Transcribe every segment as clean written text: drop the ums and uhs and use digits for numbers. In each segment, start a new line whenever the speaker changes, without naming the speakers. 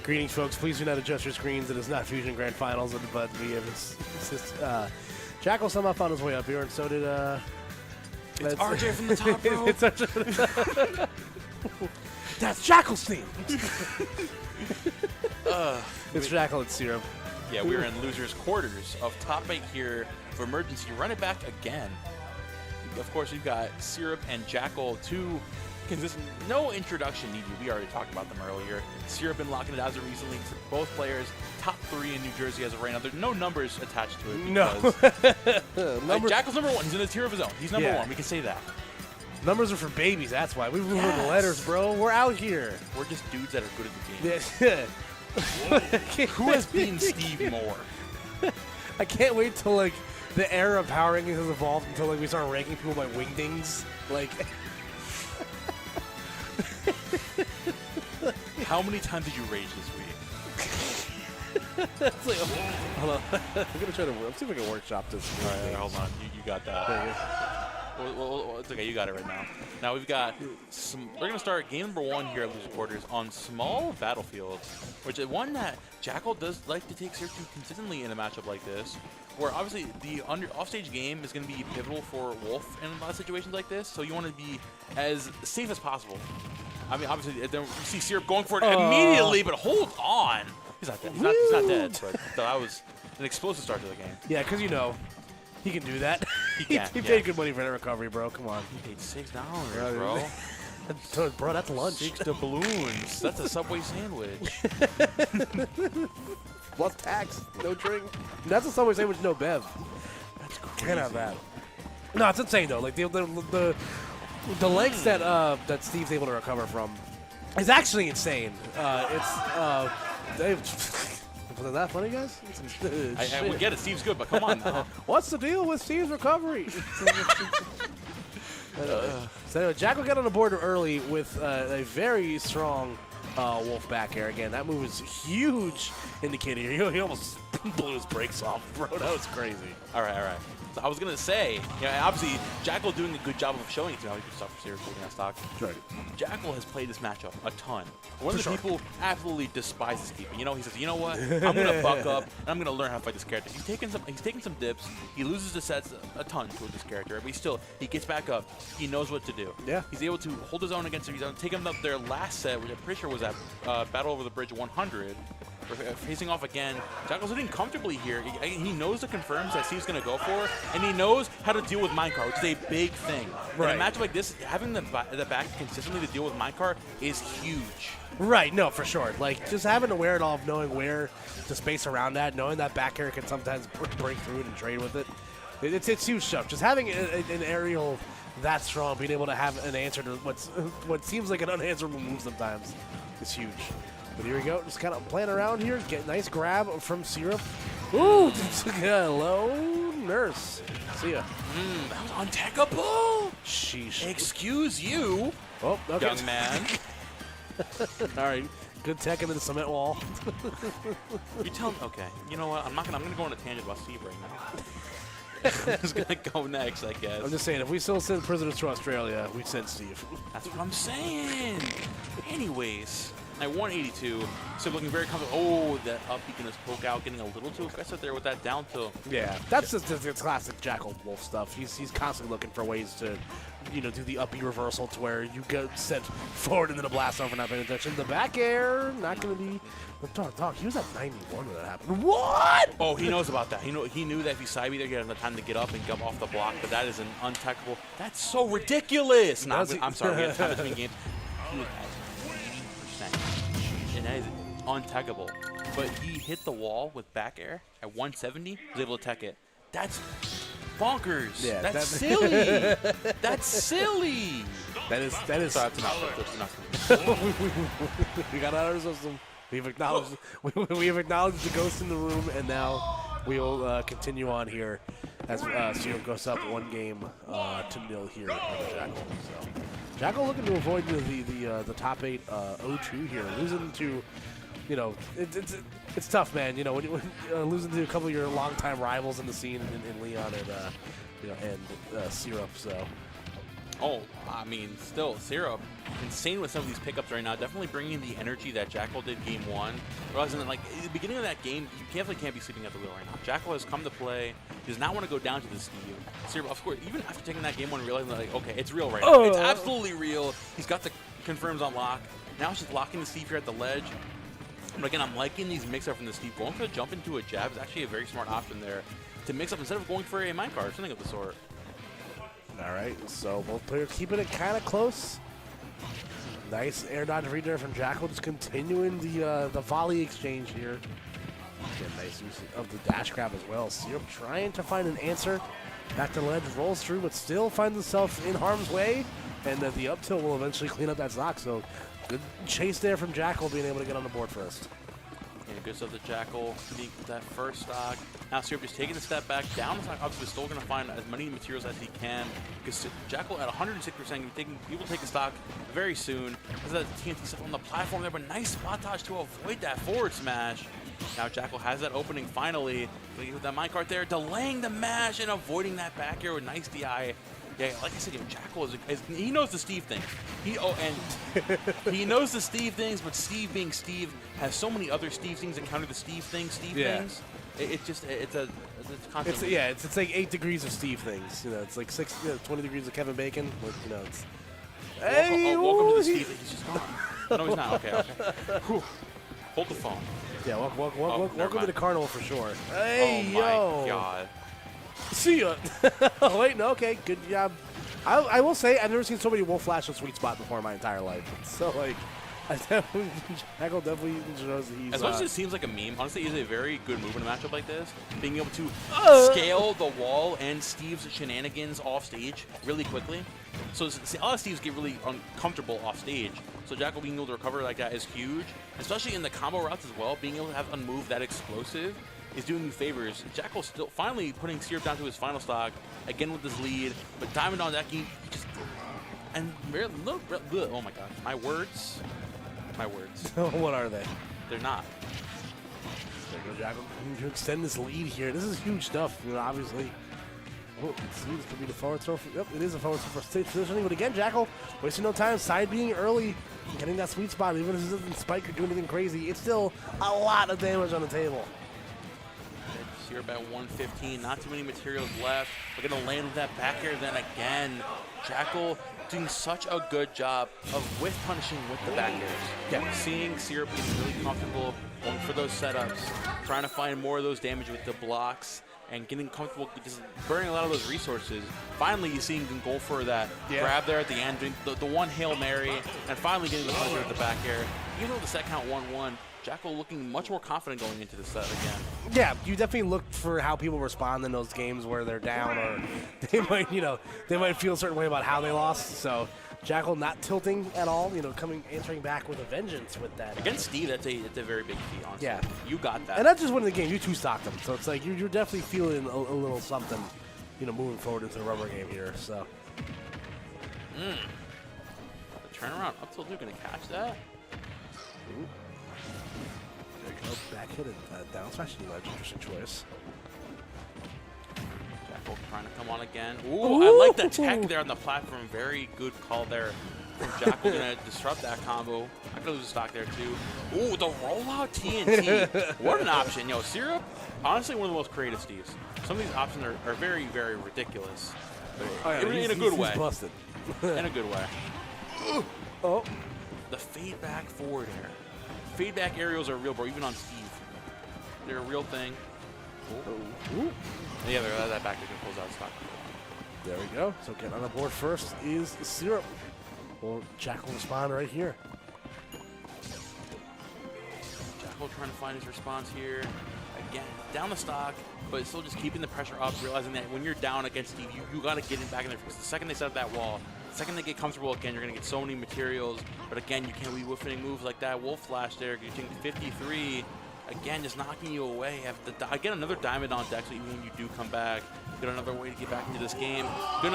Greetings, folks. Please do not adjust your screens. It is not Fusion Grand Finals, but we have Jakal somehow found his way up here, and so did
it's RJ from the top, bro.
It's RJ. That's Jakal's team. It's Jakal and Syrup.
Yeah, we're in losers' quarters of top 8 here for emergency. Run it back again. Of course, we've got Syrup and Jakal, two consistent. No introduction needed. We already talked about them earlier. Syrup been locking it as of recently. Both players top 3 in New Jersey as of right now. There's no numbers attached to it.
No.
Jakal's number 1. He's in a tier of his own. He's number 1. We can say that.
Numbers are for babies. That's why we remember the letters, bro. We're out here.
We're just dudes that are good at the game.
Yeah.
Who has beaten Steve more?
I can't wait till like the era of power rankings has evolved until like we start ranking people by wingdings. Like,
how many times did you rage this week?
it's like, hold on. I'm gonna try to. Let's see if I can workshop this.
All right, hold on. You got that.
There you go.
Well, it's okay. You got it right now. Now we've got some. We're gonna start game number 1 here at Loser Quarters on small battlefield, which is one that Jakal does like to take Syrup to consistently in a matchup like this, where obviously the offstage game is gonna be pivotal for Wolf in a lot of situations like this. So you want to be as safe as possible. I mean, obviously, then you see Syrup going for it immediately, but hold on. He's not dead. He's not dead. But that was an explosive start to the game.
Yeah, because you know. He can do that.
He can.
He paid good money for that recovery, bro. Come on.
He paid $6, bro.
Bro, that's lunch.
6 doubloons. That's a Subway sandwich.
Plus tax, no drink. That's a Subway sandwich, no bev.
That's crazy.
Can't have that. No, it's insane though. Like the lengths that Steve's able to recover from is actually insane. Was that funny, guys?
I would get it. Steve's good, but come on now.
What's the deal with Steve's recovery? So anyway, Jakal got on the board early with a very strong Wolf back air. Again, that move is huge indicator. He almost blew his brakes off, bro. That was crazy.
All right. So I was going to say, obviously, Jakal doing a good job of showing it to how he can stuff for Syrup holding that stock.
Right.
Jakal has played this matchup a ton. One of the people absolutely despises keeping. He says, you know what? I'm going to buck up, and I'm going to learn how to fight this character. He's taking some dips. He loses the sets a ton to this character, but he gets back up. He knows what to do.
Yeah.
He's able to hold his own against him. He's taken up their last set, which I'm pretty sure was at Battle Over the Bridge 100. Facing off again. Jakal's sitting comfortably here. He knows the confirms that Steve's going to go for, and he knows how to deal with minecart, which is a big thing.
Right.
In a matchup like this, having the back consistently to deal with minecart is huge.
Right, no, for sure. Like, just having the wherewithal of knowing where to space around that, knowing that back air can sometimes break through it and trade with it. It's huge stuff. Just having an aerial that strong, being able to have an answer to what seems like an unanswerable move sometimes is huge. But here we go, just kind of playing around here. Get a nice grab from Syrup. Ooh, hello, Nurse. See ya.
That was untechable.
Sheesh.
Excuse you,
okay.
young man.
All right, good tech into the cement wall.
You tell me. Okay, you know what? I'm gonna go on a tangent about Steve right now. I'm just gonna go next, I guess.
I'm just saying, if we still send prisoners to Australia, we'd send Steve.
That's what I'm saying. Anyways. At 182, so looking very comfortable. Oh, that up he can just poke out, getting a little too aggressive there with that down tilt.
Yeah, that's just classic Jakal Wolf stuff. He's constantly looking for ways to, do the up B reversal to where you go set forward and then a blast over, not paying attention. The back air, not going to be. Dog, he was at 91 when that happened. What?
Oh, he knows about that. He knew that if he side B there, he had enough time to get up and come off the block, but that is an untechable. That's so ridiculous. No, I'm sorry, we have time between games. He was at 80%, and that is untaggable. But he hit the wall with back air at 170, was able to tech it. That's bonkers. Yeah, that's silly. That's silly.
That is.
Sorry, that's enough.
We got out of our system. We've acknowledged the ghost in the room, and now we will continue on here as Syrup goes up 1 game to 0 here on Jakal. So Jakal looking to avoid the top 8 0-2 here, losing to, it's tough, man. When losing to a couple of your longtime rivals in the scene in Leon and Syrup. So
Oh, I mean, still, Syrup, insane with some of these pickups right now. Definitely bringing the energy that Jakal did game 1. Realizing that, like, at the beginning of that game, you definitely can't be sleeping at the wheel right now. Jakal has come to play. He does not want to go down to the Steve. Syrup, of course, even after taking that game 1, realizing that, like, okay, it's real right now. It's absolutely real. He's got the confirms on lock. Now it's just locking the Steve here at the ledge. But again, I'm liking these mix-up from the Steve. Going for the jump into a jab is actually a very smart option there to mix up instead of going for a minecart or something of the sort.
All right, so both players keeping it kind of close. Nice air dodge read there from Jakal, just continuing the volley exchange here. Again, nice use of the dash grab as well. Syrup trying to find an answer. Back to the ledge, rolls through, but still finds himself in harm's way. And the up tilt will eventually clean up that stock. So good chase there from Jakal, being able to get on the board first.
And good stuff to Jakal, being that first stock. Now Syrup just taking a step back down the stock. Obviously, still going to find as many materials as he can. Because Jakal at 106%, he will take a stock very soon. There's that TNT stuff on the platform there, but nice spot dodge to avoid that forward smash. Now Jakal has that opening finally. With that minecart there, delaying the mash and avoiding that back air with nice DI. Yeah, like I said, Jakal he knows the Steve thing. He knows the Steve things, but Steve being Steve has so many other Steve things that counter the Steve things. It's a constant.
It's like 8 degrees of Steve things. You know, it's like 20 degrees of Kevin Bacon. But, you know, it's.
Welcome to the Steve. He's just gone. No, he's not. Okay. Whew. Hold the phone.
Yeah, welcome to the carnival for sure.
Hey, oh my God.
See ya. Oh, wait, no, okay, good job. I will say, I've never seen so many wolf flash on sweet spot before in my entire life. So, like, Jakal definitely shows that he's...
As much as it seems like a meme, honestly, it is a very good move in a matchup like this. Being able to scale the wall and Steve's shenanigans off stage really quickly. So, a lot of Steves get really uncomfortable off stage. So, Jakal being able to recover like that is huge. Especially in the combo routes as well, being able to have a move that explosive is doing you favors. Jakal still finally putting Syrup down to his final stock, again with his lead, but Diamond on that, he just, and oh my God, my words.
What are they?
They're not.
There goes Jakal to extend this lead here. This is huge stuff, you know, obviously. Oh, let's see, this could be the forward throw. Yep, it is a forward throw for stage positioning, but again, Jakal wasting no time, side being early, getting that sweet spot, even if it doesn't spike or do anything crazy, it's still a lot of damage on the table.
Syrup at 115, not too many materials left. We're going to land with that back air then again. Jakal doing such a good job of whiff punishing with the back airs. Yeah, seeing Syrup getting really comfortable, going for those setups, trying to find more of those damage with the blocks, and getting comfortable just burning a lot of those resources. Finally, you see him go for that grab there at the end, doing the one Hail Mary, and finally getting the pleasure with the back air. Even though the set count 1-1, Jakal looking much more confident going into the set again. Yeah,
you definitely look for how people respond in those games where they're down or they might, they might feel a certain way about how they lost. So Jakal not tilting at all, answering back with a vengeance with that.
Against Steve, that's a very big feat, honestly.
Yeah.
You got that.
And not just winning the game, you two-stocked them. So it's like you're definitely feeling a little something, moving forward into the rubber game here. So.
The turnaround up tilt, you're going to catch that?
Ooh. Back hit and down smash. Interesting choice.
Jakal trying to come on again. Ooh, I like the tech there on the platform. Very good call there from Jakal. Gonna disrupt that combo. I could lose a stock there too. Ooh, the rollout TNT. What an option. Syrup, honestly, one of the most creative Steves. Some of these options are very, very ridiculous. But in a good way.
He's busted.
In a good way.
Oh.
The fade back forward air. Feedback aerials are real, bro, even on Steve. They're a real thing.
Ooh.
Yeah, that back there pulls out stock.
There we go. So getting on the board first is Syrup. Well, Jakal respond right here.
Jakal trying to find his response here. Again, down the stock, but still just keeping the pressure up, realizing that when you're down against Steve, you got to get him back in there. Because the second they set up that wall, the second they get comfortable again, you're going to get so many materials. But again, you can't be whiffing moves like that. Wolf Flash there, you're taking 53. Again, just knocking you away. I get another diamond on deck, so even when you do come back, get another way to get back into this game. Bait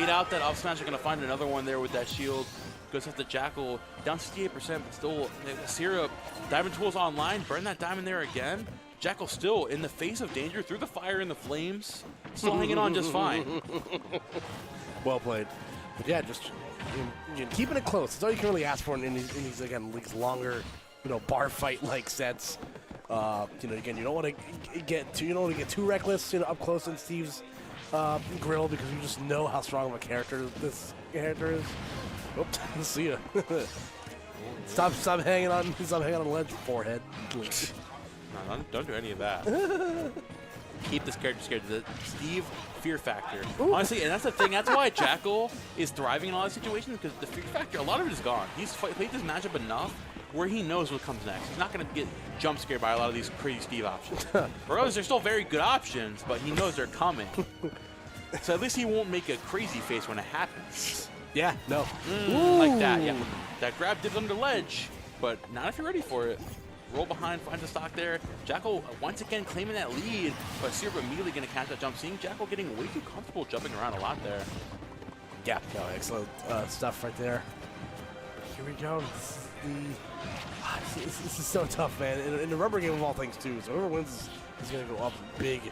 out that up smash. You're going to find another one there with that shield. Goes up to Jakal, down 68%, but still, Syrup, diamond tools online, burn that diamond there again. Jakal still in the face of danger, through the fire and the flames, still hanging on just fine.
Well played. But yeah, just keeping it close. That's all you can really ask for in these again, these longer, bar fight like sets. Again, you don't want to get too reckless, up close in Steve's grill because you just know how strong of a character this character is. Oops, see ya. Stop hanging on the ledge, forehead.
No, don't do any of that. Keep this character scared. The Steve fear factor. Ooh. Honestly, and that's the thing. That's why Jakal is thriving in a lot of situations, because the fear factor, a lot of it is gone. He's played this matchup enough where he knows what comes next. He's not going to get jump scared by a lot of these crazy Steve options. Regardless, they're still very good options, but he knows they're coming. So at least he won't make a crazy face when it happens.
Yeah, no.
Like that, yeah. That grab dips under ledge, but not if you're ready for it. Roll behind, find the stock there. Jakal once again claiming that lead, but Syrup immediately going to catch that jump. Seeing Jakal getting way too comfortable jumping around a lot there.
Yeah, no, excellent stuff right there. Here we go. This is so tough, man. In the rubber game of all things, too. So whoever wins is going to go up big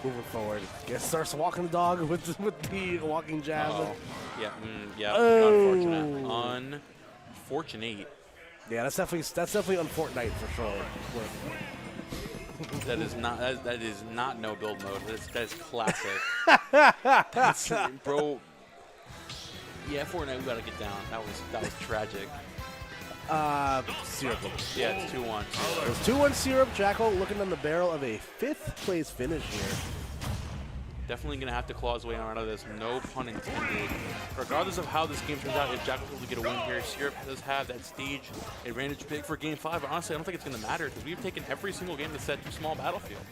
moving forward. Guess starts walking the dog with the walking jab.
Yeah, unfortunate. Unfortunate.
Yeah, that's definitely unfortunate for sure.
That is not no build mode. That is classic. Bro. Yeah, Fortnite, we gotta get down. That was tragic.
Syrup.
Yeah, it's 2-1.
It was 2-1 Syrup. Jakal looking on the barrel of a 5th place finish here.
Definitely going to have to claw his way out of this, no pun intended. Regardless of how this game turns out, if Jakal's able to get a win here, Syrup does have that stage advantage big for Game 5. But honestly, I don't think it's going to matter because we've taken every single game to set to small battlefield,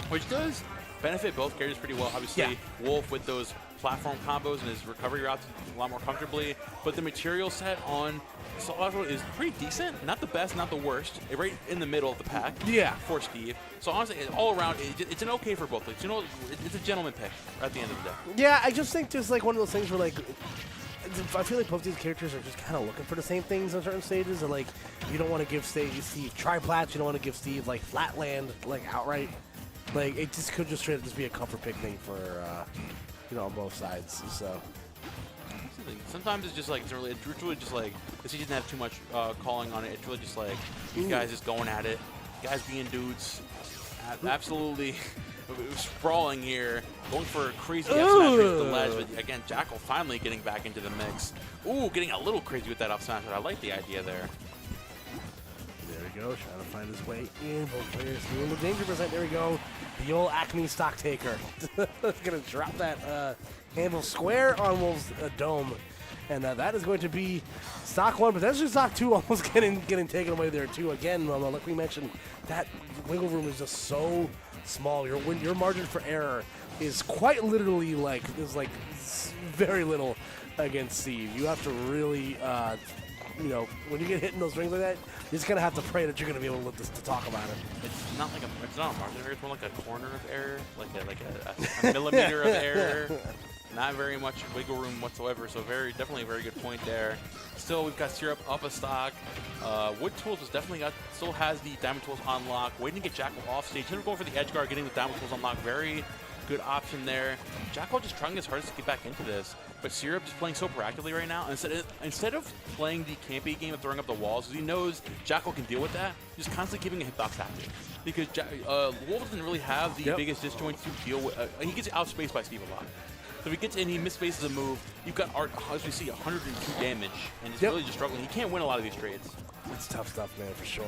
which does benefit both characters pretty well. Obviously, yeah. Wolf with those platform combos and his recovery routes a lot more comfortably, but the material set on Assault is pretty decent. Not the best, not the worst. Right in the middle of the pack. Yeah. For Steve. So honestly, all around, it's an okay for both. It's a gentleman pick at the end of the day.
Yeah, I just think just like one of those things where like, I feel like both these characters are just kind of looking for the same things on certain stages. And like, you don't want to give Steve tri-plats. You don't want to give Steve like flatland like outright. Like it just could just straight up just be a comfort pick thing for on both sides. So.
Sometimes it's just like it's really just like this. He doesn't have too much calling on it. It's really just like these guys just going at it, guys being dudes, absolutely sprawling here, going for a crazy F smash with the ledge. But again, Jakal finally getting back into the mix. Ooh, getting a little crazy with that up smash, but I like the idea there.
There we go, trying to find his way in. Both players doing the danger percent. There we go. The old Acme stock taker. Gonna drop that handle square on Wolf's dome. And that is going to be stock 1, potentially stock 2 almost getting taken away there too. Again, like we mentioned, that wiggle room is just so small. Your margin for error is quite literally like very little against Steve. You have to really when you get hit in those rings like that, you're just gonna have to pray that you're gonna be able to talk about it.
It's not a margin of error. It's more like a corner of error, like a millimeter of error. Not very much wiggle room whatsoever, so definitely a very good point there. Still, we've got Syrup up a stock. Wood Tools still has the Diamond Tools on lock, waiting to get Jakal off stage. Instead of going for the edge guard, getting the Diamond Tools on lock, very good option there. Jakal just trying his hardest to get back into this, but Syrup just playing so proactively right now. Instead of playing the campy game of throwing up the walls, because he knows Jakal can deal with that, just constantly giving a hitbox tactic. Because Wolf doesn't really have the biggest disjoints to deal with. He gets outspaced by Steve a lot. So if he gets in, he misspaces a move. You've got Art, as we see, 102 damage, and he's really just struggling. He can't win a lot of these trades.
It's tough stuff, man, for sure.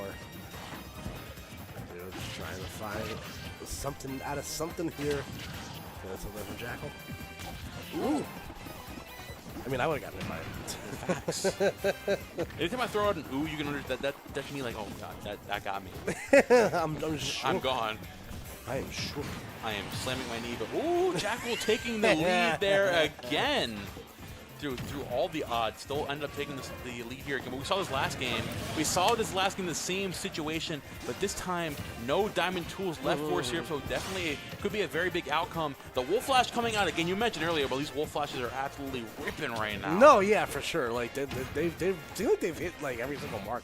Just trying to find something out of something here. That's a little Jakal. Ooh. I mean, I would have gotten it by
Facts. Anytime I throw out an ooh, you can understand that to me like, oh god, that got me.
I'm sure.
I'm gone.
I am sure.
I am slamming my knee, but ooh, Jakal taking the lead there again. Through all the odds, still ended up taking the lead here. But we saw this last game. We saw this last game, the same situation, but this time no Diamond Tools left for Syrup, so definitely could be a very big outcome. The Wolf Flash coming out again. You mentioned earlier, but these Wolf Flashes are absolutely ripping right now.
No, yeah, for sure. Like they've hit like every single mark.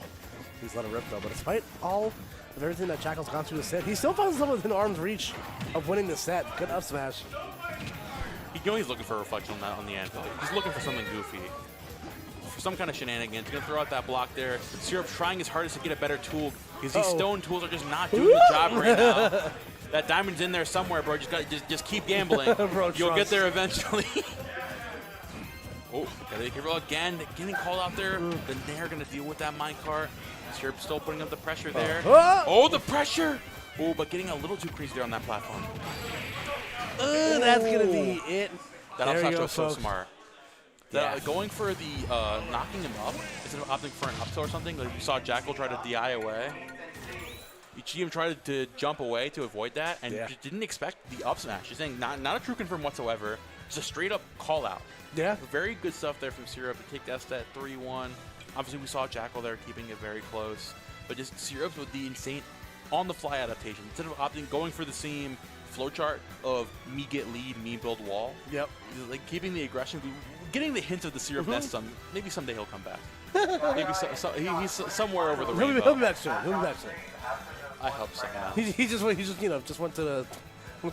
He's let it rip though, but despite all of everything that Jakal's gone through the set, he still finds himself within arm's reach of winning the set. Good up smash.
You know he's looking for a reflection on the anvil. He's looking for something goofy. For some kind of shenanigans. He's going to throw out that block there. Syrup trying his hardest to get a better tool because these stone tools are just not doing the job right now. That diamond's in there somewhere, bro. Just keep gambling.
Bro,
You'll get there eventually. Oh, gotta be careful again. Getting called out there. Then they're going to deal with that minecart. Syrup still putting up the pressure there. Oh, the pressure! Oh, but getting a little too crazy there on that platform.
That's going to be it.
That up smash was so
folks.
smart. Going for the knocking him up instead of opting for an up tilt or something. Like we saw Jakal try to DI away. GM tried to jump away to avoid that and just didn't expect the up smash. Just saying not a true confirm whatsoever. Just a straight up call out.
Yeah.
Very good stuff there from Syrup to take that stat 3-1. Obviously we saw Jakal there keeping it very close. But just Syrup with the insane on the fly adaptation. Instead of opting going for the same flowchart of me get lead, me build wall.
Yep.
Like keeping the aggression, getting the hint of the Syrup nest. Maybe someday he'll come back. Maybe he's somewhere over the rainbow.
He'll be back soon.
I hope so.
He just went to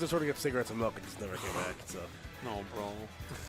sort of get cigarettes and milk and just never came back. So.
No, bro.